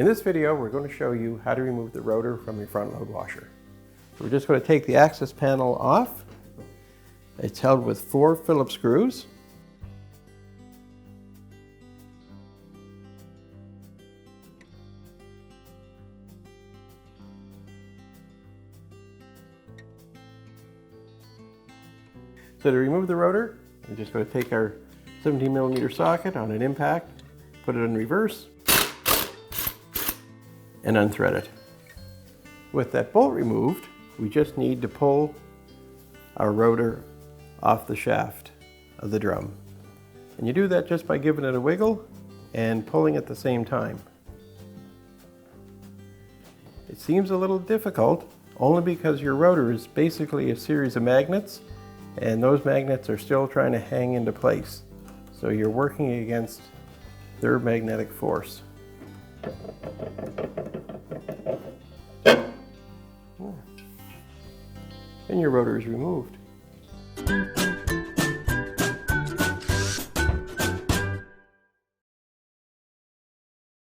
In this video, we're going to show you how to remove the rotor from your front load washer. So we're just going to take the access panel off. It's held with 4 Phillips screws. So to remove the rotor, we're just going to take our 17mm socket on an impact, put it in reverse, and unthread it. With that bolt removed, we just need to pull our rotor off the shaft of the drum. And you do that just by giving it a wiggle and pulling at the same time. It seems a little difficult only because your rotor is basically a series of magnets, and those magnets are still trying to hang into place. So you're working against their magnetic force. And your rotor is removed.